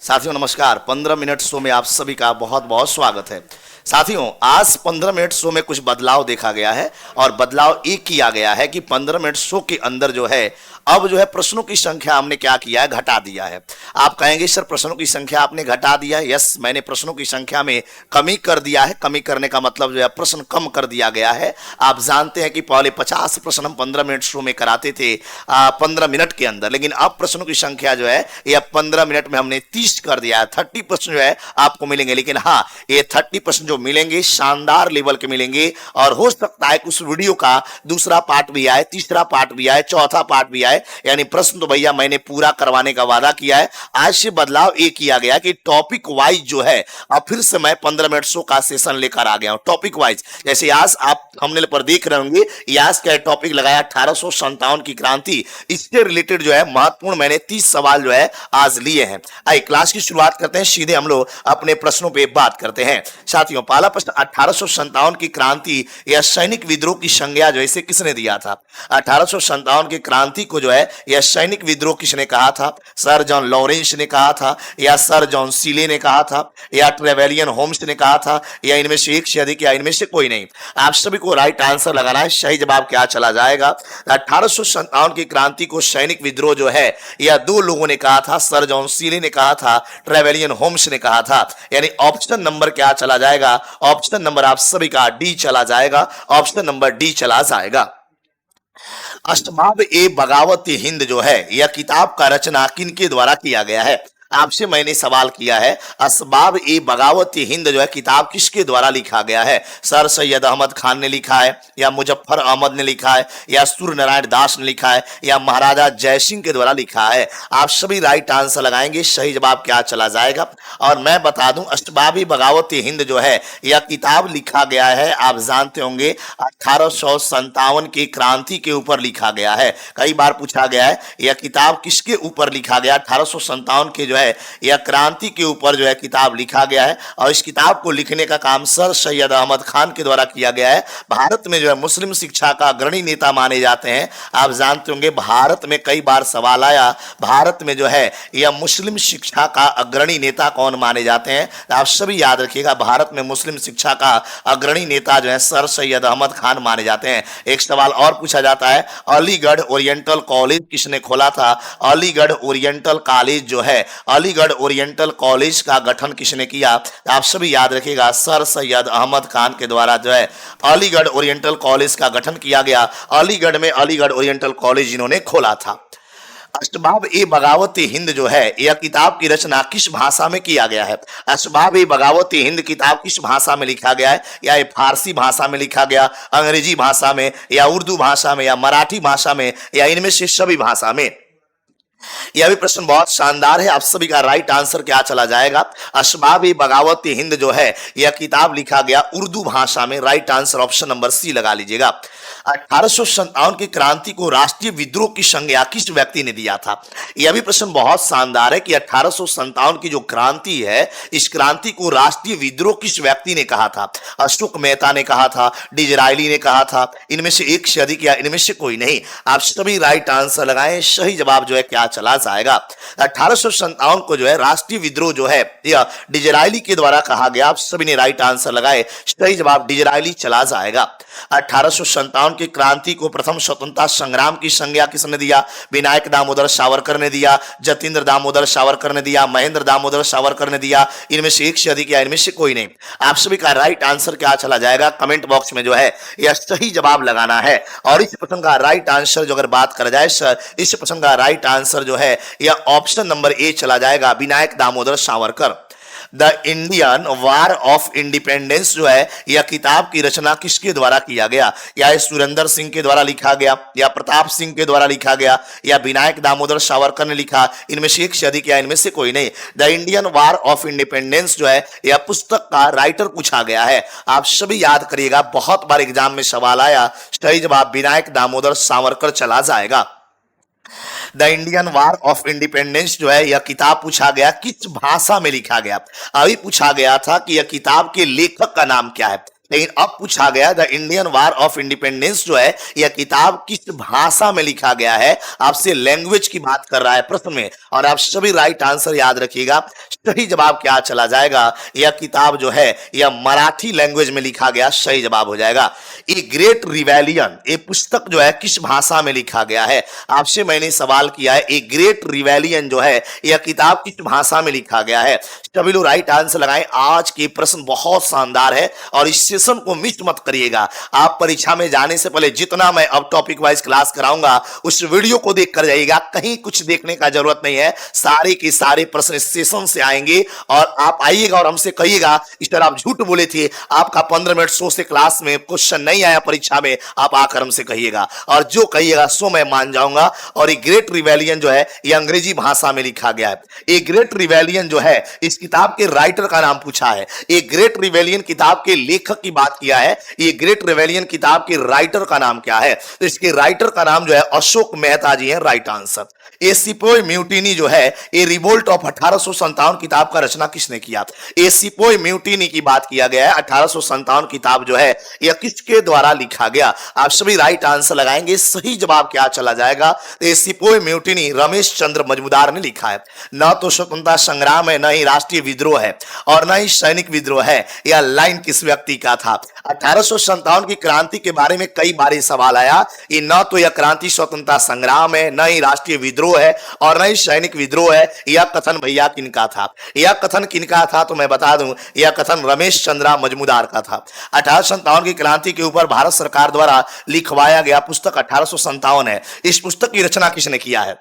साथियों नमस्कार। 15 minute show में आप सभी का बहुत बहुत स्वागत है। साथियों आज 15 मिनट शो में कुछ बदलाव देखा गया है और बदलाव ये किया गया है कि 15 मिनट शो के अंदर जो है अब जो है प्रश्नों की संख्या हमने क्या किया है, घटा दिया है। आप कहेंगे सर प्रश्नों की संख्या आपने घटा दिया है। यस, मैंने प्रश्नों की संख्या में कमी कर दिया है। कमी करने का मतलब जो है प्रश्न कम कर दिया गया है। आप जानते हैं कि पहले 50 प्रश्न हम 15 मिनट शो में कराते थे 15 मिनट के अंदर, लेकिन अब प्रश्नों की संख्या जो है यह 15 मिनट में हमने 30 कर दिया है। 30 प्रश्न जो है आपको मिलेंगे, लेकिन हाँ ये 30 प्रश्न जो मिलेंगे शानदार लेवल के मिलेंगे और हो सकता है उस वीडियो का दूसरा पार्ट भी आए, तीसरा पार्ट भी आए, चौथा पार्ट भी आए। यानी प्रश्न तो भैया मैंने पूरा करवाने का वादा किया है। आज से बदलाव ये किया गया कि टॉपिक वाइज जो है अब फिर से मैं 15 मिनट शो का सेशन लेकर आ गया हूं टॉपिक वाइज। जैसे आज आप थंबनेल पर देख रहे होंगे, आज का टॉपिक लगाया 1857 की क्रांति। इससे रिलेटेड जो है महत्वपूर्ण मैंने 30 सवाल जो है आज लिए हैं। आइए क्लास की शुरुआत करते हैं, सीधे हम लोग अपने प्रश्नों पे बात करते हैं। साथियों पहला प्रश्न, 1857 की क्रांति या सैनिक विद्रोह की संज्ञा जो है इसे किसने दिया था? 1857 की क्रांति को जो है यह सैनिक विद्रोह किसने कहा था? सर जॉन लॉरेंस ने कहा था, या सर जॉन सीले ने कहा था, या ट्रेवेलियन होम्स ने कहा था, या इनमें से एक से अधिक, या इनमें से कोई नहीं? आप सभी को राइट आंसर लगाना है। सही जवाब क्या चला जाएगा? 1857 की क्रांति को सैनिक विद्रोह जो है यह दो लोगों ने कहा था, सर जॉन सीले ने कहा था, ट्रेवेलियन होम्स ने कहा था। यानी ऑप्शन नंबर क्या चला जाएगा? ऑप्शन नंबर आप सभी का डी चला जाएगा। ऑप्शन नंबर डी चला जाएगा। अस्तबाब ए बगावत हिंद जो है यह किताब का रचना किनके द्वारा किया गया है? आपसे मैंने सवाल किया है, असबाब ए बगावत हिंद जो है किताब किसके द्वारा लिखा गया है? सर सैयद अहमद खान ने लिखा है, या मुजफ्फर अहमद ने लिखा है, या सूर्य नारायण दास ने लिखा है, या महाराजा जयसिंह के द्वारा लिखा है? आप सभी राइट आंसर लगाएंगे। सही जवाब क्या चला जाएगा? और मैं बता दूं अस्तबाब ए बगावत हिंद जो है यह किताब लिखा गया है, आप जानते होंगे 1857 की क्रांति के ऊपर लिखा गया है। कई बार पूछा गया है यह किताब किसके ऊपर लिखा गया? 1857 के जो है यह क्रांति के ऊपर जो है किताब लिखा गया है, और इस किताब को लिखने का काम सर सैयद अहमद खान के द्वारा किया गया है। भारत में जो है मुस्लिम शिक्षा का अग्रणी नेता माने जाते हैं। आप जानते होंगे भारत में कई बार सवाल आया, भारत में जो है यह मुस्लिम शिक्षा का अग्रणी नेता कौन माने जाते हैं? आप सभी याद रखिएगा, भारत में मुस्लिम शिक्षा का अग्रणी नेता जो है सर सैयद अहमद खान माने जाते हैं। एक सवाल और पूछा जाता है, अलीगढ़ ओरिएंटल कॉलेज किसने खोला था? अलीगढ़ ओरिएंटल कॉलेज जो है, अलीगढ़ ओरिएंटल कॉलेज का गठन किसने किया? आप सभी याद रखिएगा, सर सैयद अहमद खान के द्वारा जो है अलीगढ़ ओरिएंटल कॉलेज का गठन किया गया। अलीगढ़ में अलीगढ़ ओरिएंटल कॉलेज इन्होंने खोला था। अस्तबाब ए बगावत हिंद जो है यह किताब की रचना किस भाषा में किया गया है? अस्तबाब ए बगावत हिंद किताब किस भाषा में लिखा गया है? या ये फारसी भाषा में लिखा गया, अंग्रेजी भाषा में, या उर्दू भाषा में, या मराठी भाषा में, या इनमें से सभी भाषा में? यह भी प्रश्न बहुत शानदार है। आप सभी का राइट आंसर क्या चला जाएगा? अस्तबाब ए बगावत हिंद जो है यह किताब लिखा गया उर्दू भाषा में। Right answer option number C लगा लीजिएगा। 1857 की क्रांति को राष्ट्रीय विद्रोह की संज्ञा किस व्यक्ति ने दिया था? यह भी प्रश्न बहुत शानदार है कि 1857 की जो क्रांति है इस क्रांति को राष्ट्रीय विद्रोह किस व्यक्ति ने कहा था? अशोक मेहता ने कहा था, डिजरायली ने कहा था, इनमें से एक से अधिक, या इनमें से कोई नहीं? आप सभी राइट आंसर लगाएं। सही जवाब जो है क्या चला जाएगा? 1857 को जो है राष्ट्रीय विद्रोह जो है यह डिजरायली के द्वारा कहा गया। आप सभी ने राइट आंसर लगाए। सही जवाब डिजरायली चला जाएगा। 1857 की क्रांति को प्रथम स्वतंत्रता संग्राम की संज्ञा किसने दिया? विनायक दामोदर सावरकर ने दिया, जतीन्द्र दामोदर सावरकर ने दिया, महेंद्र दामोदर सावरकर ने दिया, इनमें से एक से अधिक, या इनमें से कोई नहीं? आप सभी का राइट आंसर क्या चला जाएगा? कमेंट बॉक्स में जो है यह सही जवाब लगाना है। और इस प्रश्न का राइट आंसर जो अगर बात करा जाए सर, इस प्रश्न का राइट आंसर जो है यह ऑप्शन नंबर ए चला जाएगा, Vinayak Damodar Savarkar. The Indian war of independence जो है यह किताब की रचना किसके द्वारा किया गया? या सुरेंद्र सिंह के द्वारा लिखा गया, या प्रताप सिंह के द्वारा लिखा गया, या विनायक दामोदर सावरकर ने लिखा? इनमें से एक से अधिक, या इनमें से कोई नहीं? The Indian war of independence जो है यह पुस्तक का राइटर पूछा गया है। आप सभी याद करिएगा, बहुत बार एग्जाम में सवाल आया। सही जवाब विनायक दामोदर सावरकर चला जाएगा। The Indian war of independence जो है यह किताब पूछा गया किस भाषा में लिखा गया? अभी पूछा गया था कि यह किताब के लेखक का नाम क्या है। लेकिन अब पूछा गया the Indian war of independence जो है यह किताब किस भाषा में लिखा गया है। आपसे लैंग्वेज की बात कर रहा है प्रश्न में, और आप सभी राइट आंसर याद रखिएगा। सही जवाब क्या चला जाएगा, यह किताब जो है यह मराठी लैंग्वेज में लिखा गया, सही जवाब हो जाएगा। ए ग्रेट रिवेलियन, ये पुस्तक जो है किस भाषा में लिखा गया है। आपसे मैंने सवाल किया है ए ग्रेट रिवेलियन जो है यह किताब किस भाषा में लिखा गया है। सभी लोग राइट आंसर लगाएं। आज के प्रश्न बहुत शानदार है और इस सेशन को मिस मत करिएगा। आप परीक्षा में जाने से पहले जितना मैं अब टॉपिक वाइज क्लास कराऊंगा उस वीडियो को देख कर जाइएगा, कहीं कुछ देखने का जरूरत नहीं है। सारे के सारे प्रश्न इस सेशन से आएंगे और आप आइएगा और हमसे कहिएगा इस तरह आप झूठ बोले थे, आपका 15 मिनट शो से क्लास में क्वेश्चन नहीं आया परीक्षा में, आप आकर हमसे कहिएगा और जो कहिएगा सो मैं मान जाऊंगा। और ये ग्रेट रिवेलियन जो है ये अंग्रेजी भाषा में लिखा गया है। ये ग्रेट रिवेलियन जो है इस किताब के राइटर का नाम पूछा है। ये ग्रेट रिवेलियन किताब के लेखक की बात किया है। ये ग्रेट रिवेलियन किताब के राइटर का नाम क्या है, तो इसके राइटर का नाम जो है अशोक मेहता जी है, राइट आंसर। ये सिपोई म्यूटिनी जो है ये रिवोल्ट ऑफ 1857 किताब का रचना किसने किया। ये सिपोई म्यूटिनी की बात किया गया है। 1857 किताब जो है यह किसके द्वारा लिखा गया। आप सभी राइट आंसर लगाएंगे। सही जवाब क्या चला जाएगा, ये सिपोई म्यूटिनी रमेश चंद्र मजूमदार ने लिखा है। न तो स्वतंत्रता संग्राम है, न ही राष्ट्रीय विद्रोह है और न ही सैनिक विद्रोह है। यह लाइन किस व्यक्ति का था। 1857 की क्रांति के बारे में कई बार सवाल आया। ये न तो यह क्रांति स्वतंत्रता संग्राम है, न ही राष्ट्रीय विद्रोह है और न ही सैनिक विद्रोह है। यह कथन भैया किनका था, यह कथन किनका था, तो मैं बता दूं यह कथन रमेश चंद्र मजूमदार का था। 1857 की क्रांति के ऊपर भारत सरकार द्वारा लिखवाया गया पुस्तक 1857 है। इस पुस्तक की रचना किसने किया है।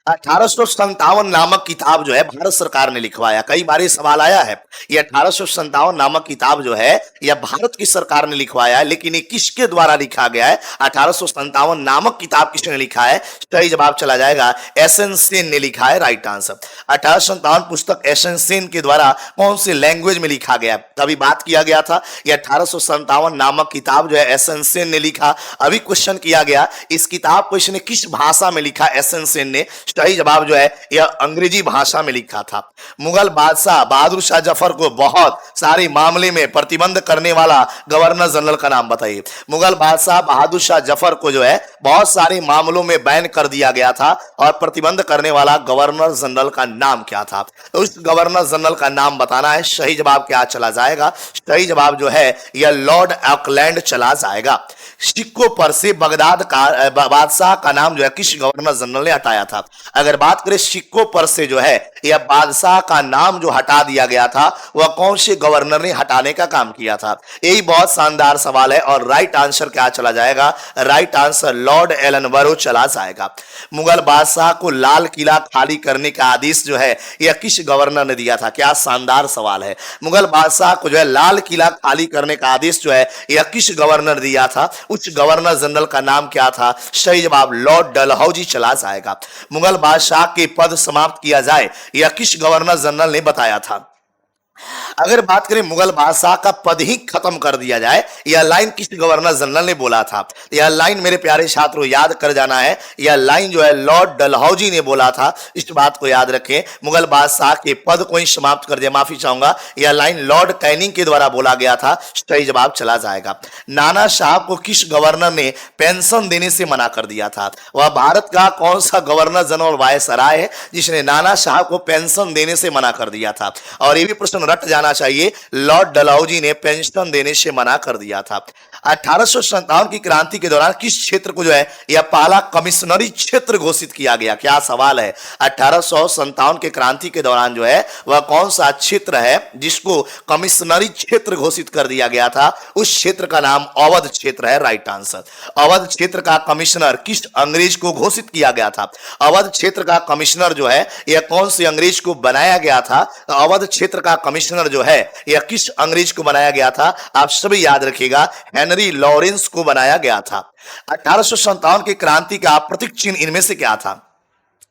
1857 नामक किताब जो है भारत सरकार ने लिखवाया। कई बार ये सवाल आया है। ये 1857 नामक किताब जो है यह भारत की सरकार ने लिखवाया है, लेकिन ये किसके द्वारा लिखा गया है। 1857 नामक किताब किसने लिखा है। सही जवाब चला जाएगा एसएन सेन ने लिखा है, राइट आंसर। 1857 पुस्तक एसएन सेन के द्वारा कौन सी लैंग्वेज में लिखा गया, अभी बात किया गया था। यह 1857 नामक किताब जो है एसएन सेन ने लिखा। अभी क्वेश्चन किया गया इस किताब को इसने किस भाषा में लिखा, एसएन सेन ने। सही जवाब जो है यह अंग्रेजी भाषा में लिखा था। मुगल बादशाह बहादुर शाह जफर को बहुत सारे मामले में प्रतिबंध करने वाला गवर्नर जनरल का नाम बताइए। मुगल बादशाह बहादुर शाह जफर को जो है बहुत सारे मामलों में बैन कर दिया गया था और प्रतिबंध करने वाला गवर्नर जनरल का नाम क्या था। तो उस गवर्नर जनरल का नाम बताना है। सही जवाब क्या चला जाएगा। सही जवाब जो है यह लॉर्ड ऑकलैंड चला जाएगा। सिक्कों पर से बगदाद का बादशाह का नाम जो है किस गवर्नर जनरल ने हटाया था। अगर बात करें सिक्कों पर से जो है यह बादशाह का नाम जो हटा दिया गया था वह कौन से गवर्नर ने हटाने का काम किया था। यही बहुत शानदार सवाल है और राइट आंसर क्या चला जाएगा। राइट आंसर लॉर्ड एलनबरो चला जाएगा। मुगल बादशाह को लाल किला खाली करने का आदेश जो है यह किस गवर्नर ने दिया था। क्या शानदार सवाल है। मुगल बादशाह को जो है लाल किला खाली करने का आदेश जो है यह किस गवर्नर दिया था। उस गवर्नर जनरल का नाम क्या था। सही जवाब लॉर्ड डलहौजी चला जाएगा। मुगल बादशाह के पद समाप्त किया जाए यह किस गवर्नर जनरल ने बताया था। अगर बात करें मुगल बादशाह का पद ही खत्म कर दिया जाए, यह लाइन किस गवर्नर जनरल ने बोला था। यह लाइन मेरे प्यारे छात्रों याद कर जाना है। यह लाइन जो है लॉर्ड डलहौजी ने बोला था। इस बात को याद रखें। मुगल बादशाह के पद को ही समाप्त कर दिया, माफी चाहूंगा, यह लाइन लॉर्ड कैनिंग के द्वारा बोला गया था। सही जवाब चला जाएगा। नाना साहब को किस गवर्नर ने पेंशन देने से मना कर दिया था। वह भारत का कौन सा गवर्नर जनरल वायसराय है जिसने नाना साहब को पेंशन देने से मना कर दिया था। और यह भी प्रश्न रट जाना चाहिए, लॉर्ड डलहौजी ने पेंशन देने से मना कर दिया था। 1857 की क्रांति के दौरान किस क्षेत्र को जो है यह पहला कमिश्नरी क्षेत्र घोषित किया गया। क्या सवाल है। 1857 के क्रांति के दौरान जो है वह कौन सा क्षेत्र है जिसको कमिश्नरी क्षेत्र घोषित कर दिया गया था। उस क्षेत्र का नाम अवध क्षेत्र है, राइट आंसर। अवध क्षेत्र का कमिश्नर किस अंग्रेज को घोषित किया गया था। अवध क्षेत्र का कमिश्नर जो है यह कौन से अंग्रेज को बनाया गया था। अवध क्षेत्र का कमिश्नर जो है यह किस अंग्रेज को बनाया गया था। आप सभी याद रखिएगा हेनरी लॉरेंस को बनाया गया था। 1857 की क्रांति का प्रतीक चिन्ह इनमें से क्या था।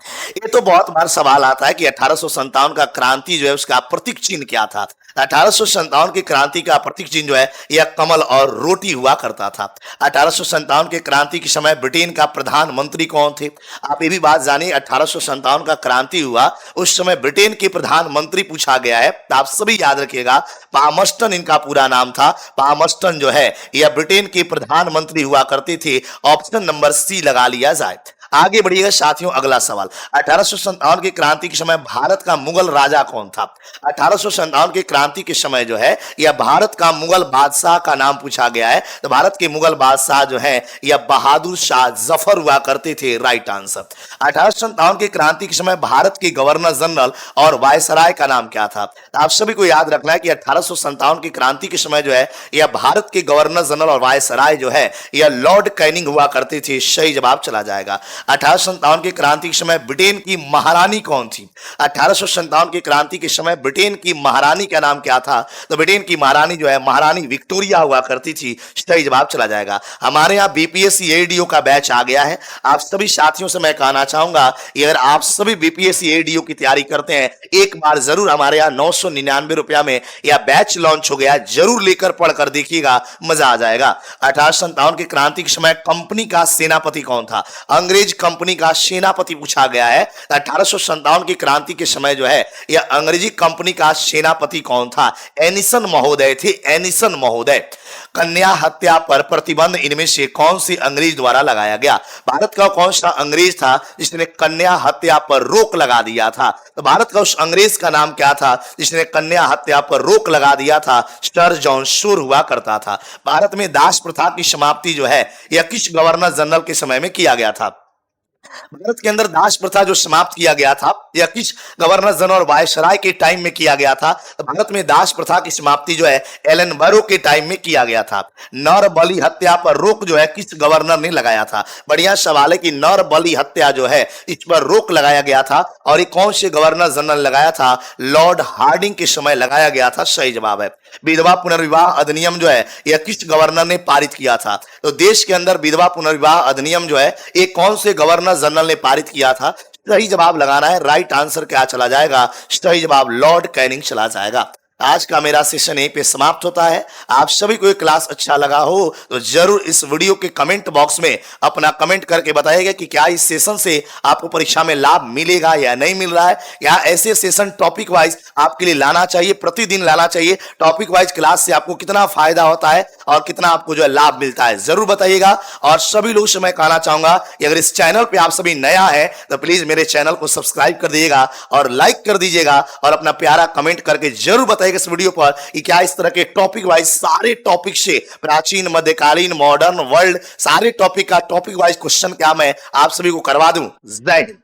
ये तो बहुत बार सवाल आता है कि 1857 का क्रांति जो है उसका प्रतीक चिन्ह क्या था। 1857 की क्रांति का प्रतीक चिन्ह जो है यह कमल और रोटी हुआ करता था। 1857 के क्रांति के समय ब्रिटेन का प्रधानमंत्री कौन थे? आप ये भी बात जानिए, 1857 का क्रांति हुआ उस समय ब्रिटेन के प्रधानमंत्री पूछा गया है, तो आप सभी याद रखिएगा, पामस्टन इनका पूरा नाम था। पामस्टन जो है यह ब्रिटेन के प्रधानमंत्री हुआ करते थे। ऑप्शन नंबर सी लगा लिया जाए। आगे बढ़िएगा साथियों, अगला सवाल, 1857 की क्रांति के समय भारत का मुगल राजा कौन था? 1857 की क्रांति के समय जो है यह भारत का मुगल बादशाह का नाम पूछा गया है। तो भारत के मुगल बादशाह जो है यह बहादुर शाह जफर हुआ करते थे। Right answer. 1857 की क्रांति के समय भारत के गवर्नर जनरल और वायसराय का नाम क्या था? तो आप सभी को याद रखना है कि 1857 की क्रांति के समय जो है यह भारत के गवर्नर जनरल और वायसराय जो है यह लॉर्ड कैनिंग हुआ करते थे। सही जवाब चला जाएगा। 1857 की क्रांति के समय ब्रिटेन की महारानी कौन थी? 1857 की क्रांति के समय ब्रिटेन की महारानी का नाम क्या था? तो ब्रिटेन की महारानी जो है महारानी विक्टोरिया हुआ करती थी। सही जवाब चला जाएगा। हमारे यहाँ बीपीएससी एडीओ का बैच आ गया है। आप सभी साथियों से मैं कहना चाहूंगा, अगर आप सभी बीपीएससी एडीओ की तैयारी करते हैं, एक बार जरूर हमारे यहाँ 999 रुपया में यह बैच लॉन्च हो गया, जरूर लेकर पढ़कर देखिएगा, मजा आ जाएगा। 1857 की क्रांति के समय कंपनी का सेनापति कौन था? अंग्रेज कंपनी का सेनापति पूछा गया है। 1857 की क्रांति के समय जो है यह अंग्रेजी कंपनी का सेनापति कौन था? एनिसन महोदय थे। एनिसन महोदय। कन्या हत्या पर प्रतिबंध इनमें से कौन से अंग्रेज द्वारा लगाया गया? भारत का कौन सा अंग्रेज था जिसने कन्या हत्या पर रोक लगा दिया था? तो भारत का उस अंग्रेज का नाम क्या था जिसने कन्या हत्या पर रोक लगा दिया था? सर जॉन शोर हुआ करता था। भारत में दास प्रथा की समाप्ति जो है यह किस गवर्नर जनरल के समय में किया गया था? भारत के अंदर दास प्रथा जो समाप्त किया गया था यह किस गवर्नर जनरल वायसराय के टाइम में किया गया था? तो भारत में दास प्रथा की समाप्ति जो है एलन बरो के टाइम में किया गया था। नर बलि हत्या पर रोक जो है किस गवर्नर ने लगाया था? बढ़िया सवाल है कि नर बलि हत्या जो है इस पर रोक लगाया गया था, और ये कौन से गवर्नर जनरल लगाया था? लॉर्ड हार्डिंग के समय लगाया गया था। सही जवाब है। विधवा पुनर्विवाह अधिनियम जो है यह किस गवर्नर ने पारित किया था? तो देश के अंदर विधवा पुनर्विवाह अधिनियम जो है एक कौन से गवर्नर जनरल ने पारित किया था? सही जवाब लगाना है। राइट आंसर क्या चला जाएगा? सही जवाब लॉर्ड कैनिंग चला जाएगा। आज का मेरा सेशन यहीं पे समाप्त होता है। आप सभी को ये क्लास अच्छा लगा हो तो जरूर इस वीडियो के कमेंट बॉक्स में अपना कमेंट करके बताइएगा कि क्या इस सेशन से आपको परीक्षा में लाभ मिलेगा या नहीं मिल रहा है, या ऐसे सेशन टॉपिक वाइज आपके लिए लाना चाहिए, प्रतिदिन लाना चाहिए। टॉपिक वाइज क्लास से आपको कितना फायदा होता है और कितना आपको जो है लाभ मिलता है, जरूर बताइएगा। और सभी लोगों से मैं कहना चाहूंगा कि अगर इस चैनल पे आप सभी नया है तो प्लीज मेरे चैनल को सब्सक्राइब कर दीजिएगा और लाइक कर दीजिएगा, और अपना प्यारा कमेंट करके जरूर बताइएगा इस वीडियो पर कि क्या इस तरह के टॉपिक वाइज सारे टॉपिक से प्राचीन, मध्यकालीन, मॉडर्न, वर्ल्ड, सारे टॉपिक का टॉपिक वाइज क्वेश्चन क्या मैं आप सभी को करवा दूं। जय हिंद।